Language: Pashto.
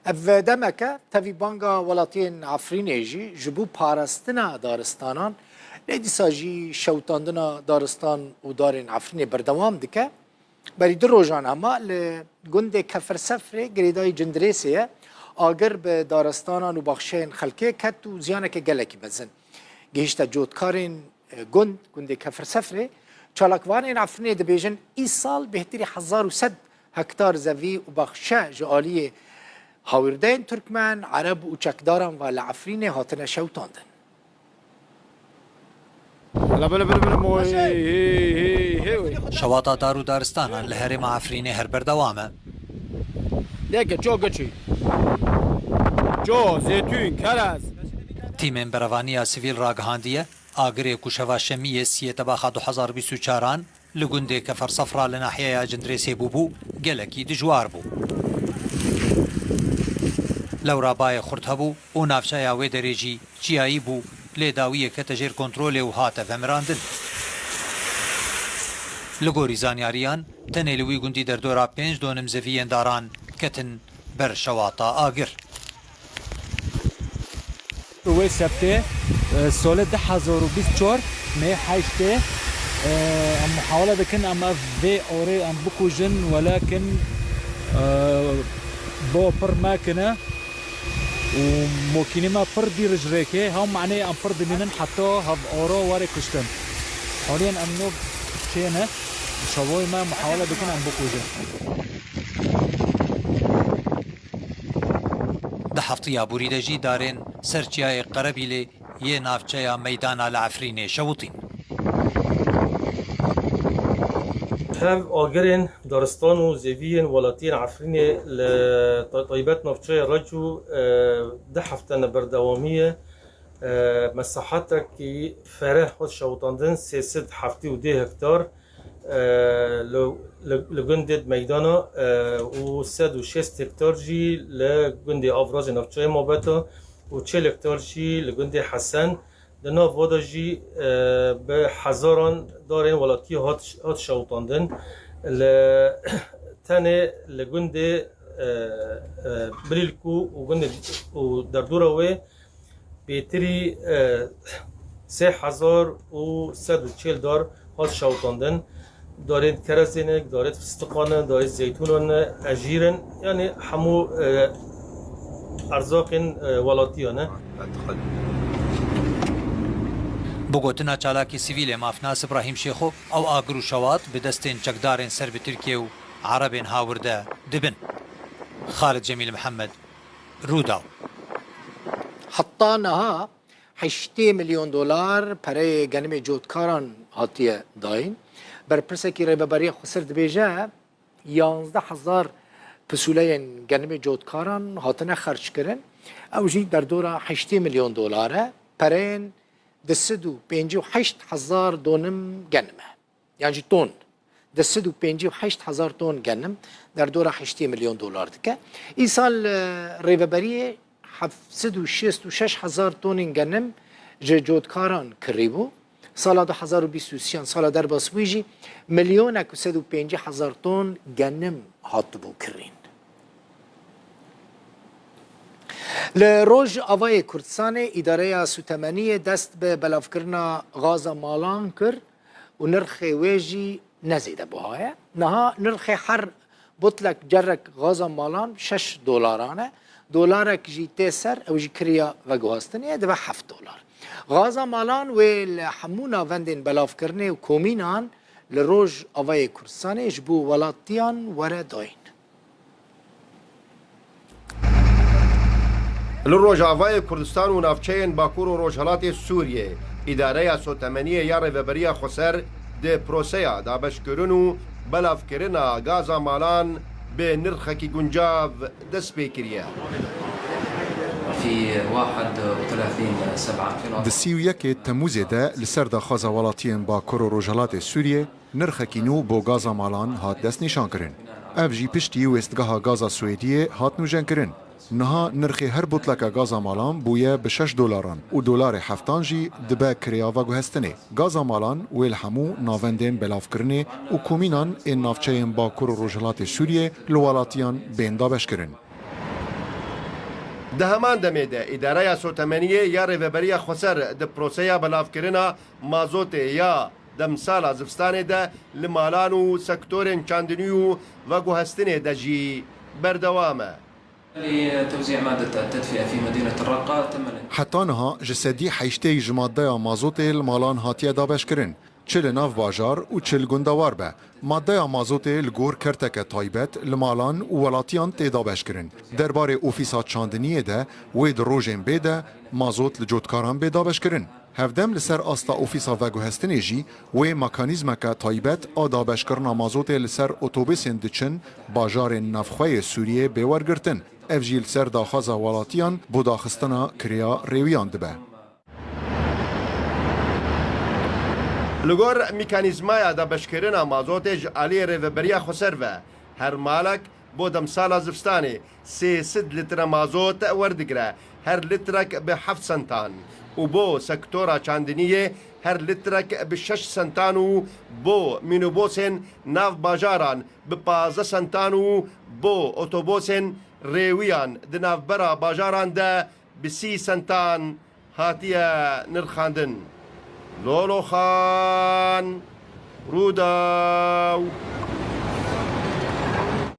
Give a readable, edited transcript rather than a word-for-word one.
اف دمکه تاوی بانگا ولاتین عفرینه جی جبو پارستنا دارستانان لیدی ساجی شوتاندنا دارستان و دارین عفرینه بردوام دکه بری در روزان اما لگند کفر سفر گریدای جندریسیه آگر به دارستانان و بخشین خلکه کت و زیانه که گلکی بزن گهشت جودکارین گند کفر سفر چالاکوانین عفرینه دبیجن ای سال بهتری 1100 هکتار زوی و بخشه جعالی هاوردین ترکمن عرب و چکداران و لعفرینه هاتنه شوتاندن شواطا دارو دارستان لهرم عفرینه هر بردوامه دیگه جو گچی جو زیتون کرز تیم بروانی سیویل راگهاندیه آگری کوشوا شمیه سیه تباخا 2024 لگنده کفر صفرا لناحیه جندریسی بوبو گلکی دجوار بو لو رابای خورد هبو و نافشای آوی دریجی چیایی بو لیداویه که تجیر کنترول و هاته ومراندن لگوری زانیاریان تنیلوی گندی در دورا 5 دونم زویین داران کتن بر شواطا آگر روی سبته سال 2024 می حیشته محاولة بكن أما في أوري أم بكوجن ولكن بو بر ماكنة وموكيني ما بر دي رجريكي هم معناه أم بر دمينن حتى هف أورو واري كشتن حاليا أمنو شينه شوي ما محاولة بكن أم بكوجن ده هفتيا بوريدجي دارين سرچيا قربي لي يه نافچيا ميدان العفريني شوطين هم آگرین دارستان و زیوین ولاتین عفرینه لطایبت نفچه رجو 10 هفته بردوامیه مساحت که فره خود شوطاندن 300 هفته و 10 هکتار لگندد میدانا و 106 هکتار جی لگند آفراج نفچه مابتا و 40 هکتار جی لگند حسن دنا وادا جی به هزاران دارین ولاتی هات شوطاندن تنه لگند بریلکو و گند و در دوروه بیتری 3140 دار هات شوطاندن دارید کرزینک دارید فستقانه دارید زیتونان اجیرن یعنی همو ارزاق ولاتیانه بگوتنا چالاکی سیویل مافناس ابراهیم شیخو او آگرو شوات به دستین چکدارین سر به ترکیه و عربین هاورده دبن خالد جمیل محمد روداو حطانها 8 میلیون دلار برای گنم جودکاران هاتیه داین بر پرسکی ریببری خسر دبیجه 11000 پسولین گنم جودکاران هاتنه خرج کردن او جی در دوره 8 میلیون دلاره برای 258,000 دونم گنمه یعنی تون 258,000 تون گنم در دوره 8 میلیون دلار دکه این سال ریببری 766,000 تون گنم جودکاران کریبو سال 2023 سال در باسویجی 1,150,000 تون گنم هاتبو کرین لروج آوای کردستان اداره سوتمنی دست به بلافکرنا غاز مالان کرد و نرخ ویجی نزیده بوهای نها نرخ هر بطلک جرک غاز مالان 6 دلارانه دلارک جی تسر او جی کریا و گوهستنیه ده 7 دلار غاز مالان و لحمونا وندین بلافکرنه و کومینان لروج آوای کردستان جبو ولاتیان وره داین لروجاوای کردستان و نافچین باکور و روجهلات سوریه اداره سوتمنیه یا ریوبری خسر ده پروسیا دابشکرون و بلافکرنا گازا مالان به نرخکی گنجاو دست بکریه في 31/7 دسیویک تموز ده لسر خازا ولاتین باکور و روجهلات سوریه نرخکی نو بو گازا مالان هات دست نشان کرن اف جی پشتی و استگاه گازا سویدیه هات نوجن کرن نها نرخ هر بوتلک گازا مالان بویه به 6 دلاران و دلار هفتان جی دبه کریا و گوهستنه گازا مالان ویل همو ناوندین بلاف کرنه و کومینان این نافچه باکور و روجهلات سوریه لوالاتیان بین دابش کرن دهمان دمێدە ئیدارەیە سۆتەمەنیە یا ڕێڤەبەریە خۆسەر دە پرۆسەیە بەلافکردنا مازۆتێ یا دەمسالا زستانێدا لە مالان و سەکتۆرێن چاندنی و وەگوهستنێ دەژی بەردەوامە. لتوزيع مادة التدفئة في مدينة الرقة تم حتی نها جسدی حیشته جماده مازوت المالان هاتیه دابش کرن. چل ناف باجار و چل گندوار به. ماده مازوت الگور کرتک تایبت لمالان و ولاتیان تدابش کرن. درباره اوفیسات چاندنیه ده وید روژن بیده مازوت لجوتکاران بدابش کرن. هفدم لسر آستا اوفیسا و گوهستنی جی و مکانیزم که تایبت آدابش کرنا مازوت لسر اتوبیسین دچن باجار نفخوی سوریه بورگرتن. افجیل سر داخاز ولاتیان بو داخستنا کریا ریویان دبه. لگور میکانیزمای دابشکرنا مازوتج علی ریوبریا خسر و هر مالک بو دمسالا زفستانی 300 لیتر مازوت وردگره هر لیترک به 7 سنتان و بو سکتورا چاندنیه هر لیترک به 6 سنتان و بو مینوبوسن ناف باجاران به 15 سنتان و بو اتوبوسن ریویان دناف برا باجاران ده به 30 سنتان هاتیه نرخاندن. لولو خان روداو